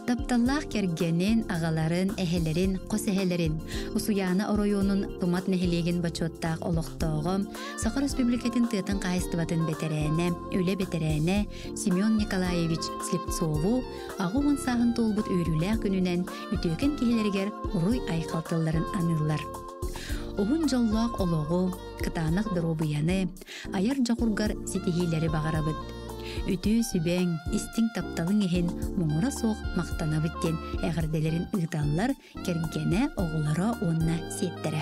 Тапталлах кергенин, агаларын, эхелерин, косехелерин, усуяна ороюнун тумат нехелеген бачоттақ олықтоғым, Сахар Республикатын тыатын қайыстыбатын бетерәне, өле бетерәне Семен Николаевич Слепцову ағуын сағын толбут өрілі күнінен үтөкен кехелергер ұруй айқалтыларын анылар. Оғын жоллақ олығы, кытанық дұробыяны, аяр жақургар сетихилері бағарабыд. Үтü sübәң, истиң тапталың ехен мұңыра соқ мақтана біттен әғірделерін ұйталылар кергене оғылара онына сеттірі.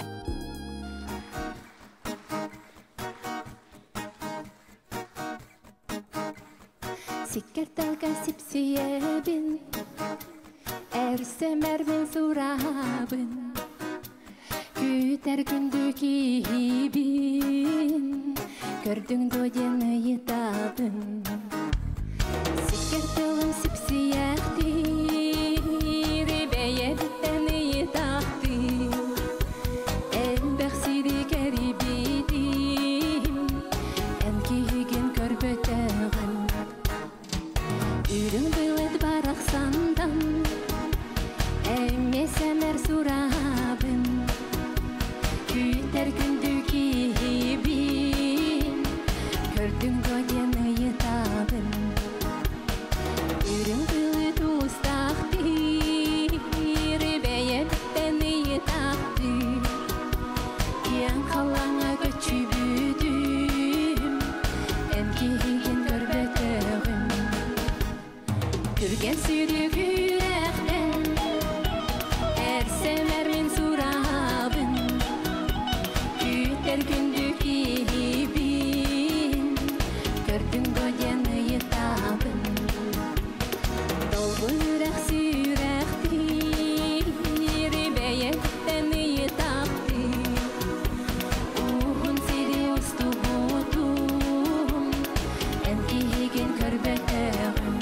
Сиккерталға сипсиебін, әрсемәрбін сұрабын, күтер күнді кейбін, көрдің додені етабын. Сиккерталым сипсияқты, ребәйе біттәні етақты, әлбәқсиді кәрібедім, әнкейген көрбөтәғын. Үрің білет барақ сандан, әмесәмәр сұрабын, күтер күнді кейбін, көрдің көдені етабын. Үрің білет ұстақты, ребәйе біттәні етақты, ең қалаңа көтші бүдім, әмкейген көрбәтіғым. Күрген сүйді күрәқтен, әрсемәрмен сұрабын, күтер күнді кейбін, көрдің көдені етабын. Долғырақ сүйрәқті, ребәйе біттәні етапты, ұғын сиді ұсты бұтым, әнкейген көрбәтіғым.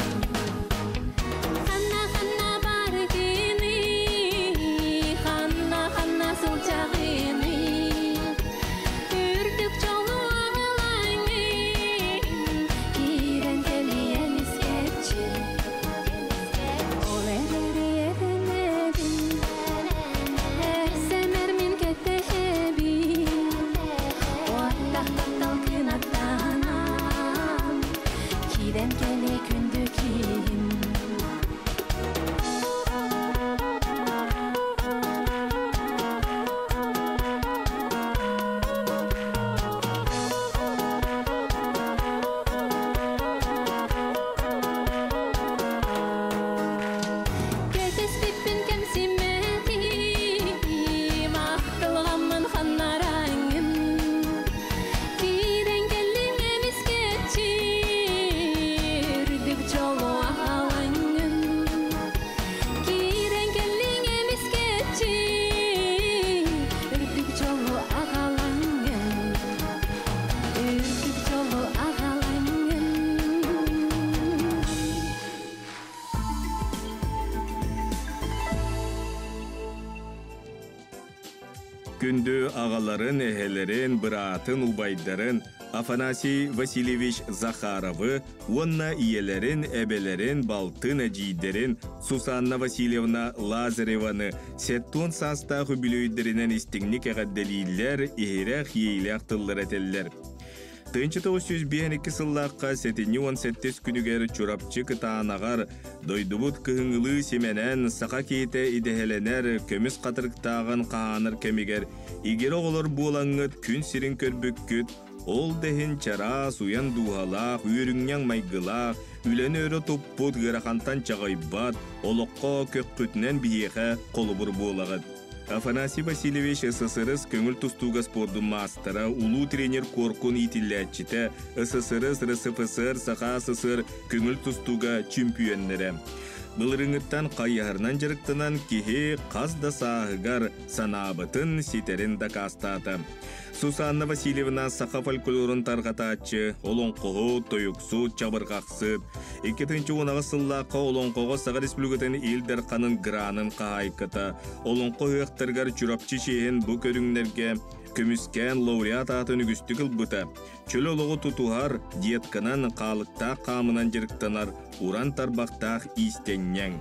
Ханна бар кені, ханна сол чағыны, үрдік жолу ағылайны, керен келіен іскетші. Ол әрі ерінебін, әрсемәрмен кәттәбін, оттақтан талқын аттанам, керен келі күнді кейін. Күнді ағаларын, эхелерін, бұратын, убайдарын, Афанасий Васильевич Захаровы, онна иелерін, әбелерін, балтын әжейдерін, Сусанна Васильевна Лазареваны, сеттон саста хүбілөйдерінен істігнік әғадделейлер, ихерәқ ейләқ тыллар әтеллер. 1952 сыллаққа 17 күнігер чурапчы кытаанағар, дойдубут кыһыңылы семенен сақа кейте идехеленер, көміс қатырықтағын қағаныр кемігер, игер оғылыр болаңыт күн сирин көрбүккүт, ол дехин чара, суян дуғалақ, үйріңнен майгылақ, үлен өрі топпут ғырақантан чағайбат, олыққа көккүтінен биеқе қолыбыр болағыд. Афанасий Васильевич СССР көңіл тұстуға спордың мастера, улу тренер Коркун итилләтчіті, СССР, РСФСР, Сақа СССР көңіл тұстуға чемпионнері. Бұлырыңыттан қайығарнан жырықтынан кеге қазда сағығар санабытын сетерін дақастаты. Сусанна Васильевна Сақа фольклорын тарғатачы, олонқоғы, тойықсу, чабырғақсып. 2-10 сыллаққа олонқоғы Сақа Республикатын елдер қанын гранын қағайқыта. Олонқоғы ұқтырғар чүрапчы шейін бұл көріңдерге көміскен лауреат атын үгістігіл бұта. Чөл олығы тұтуғар диетканан қалықта қамынан жырықтанар, уран тарбақтақ истеннен.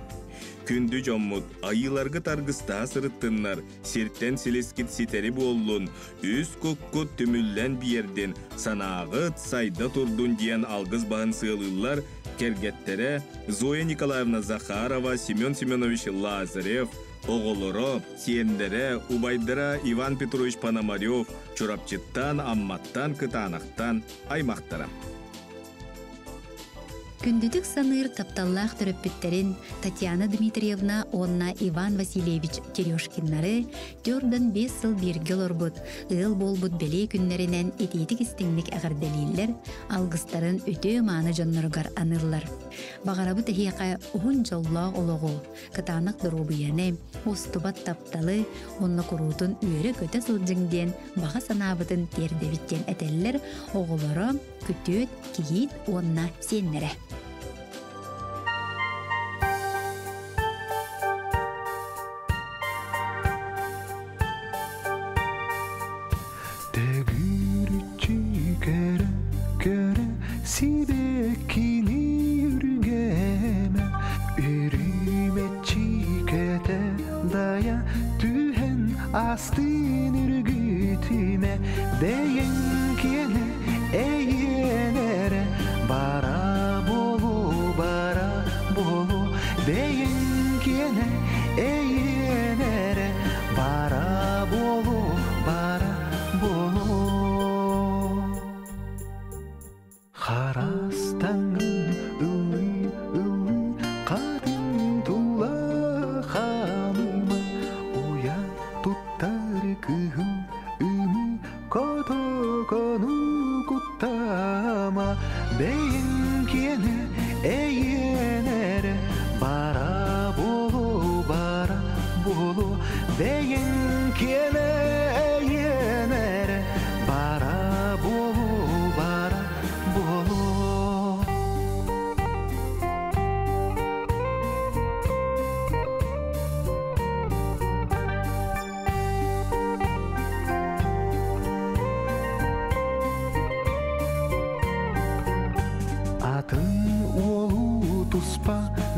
Күндü жоммут айыларгы таргыста сырыттыннар, серттен силескит ситери боллун, үс куккут түмүллен биерден, санағыт сайда турдун диен алгыз бағын сığılылар, кергеттере Зоя Николаевна Захарова, Семен Семенович Лазарев, оголоро, сиендере, убайдара Иван Петрович Пономарев, чурапчыттан, амматтан, кытанақтан, аймақтара. Күндүдүк саныр тапталлах төрөппүттерин Татьяна Дмитриевна онна Иван Васильевич Терешкиннары 4-5 сыл биргел орбут, ыл болбут беле күннеринен этетик истиңник агырделилер, алгыстарын өтө мааны жонноргар анырлар. Багарабы тахияка ухун жолла ологу, кытанак дробуяне, устубат тапталы, онна курутун үйрө көтө сылжыңден бага санабытын тердебиттен этеллер, оголоро күтөт кийит онна сеннере. Astın ürgütüme değen kene eğenere bara bolu değen kene eğenere bara bolu Harastangın ılı kadın tula hanıma uya tuttar kıhım ümü kodokonu kuttama beyin kene eğenere bara bolu beyin kene eğenere bara bolu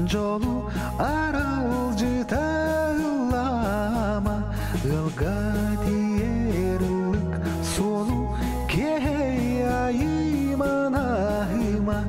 Jolu aralcı tağlama Ilga diyerlik solu Keheyayım anahıma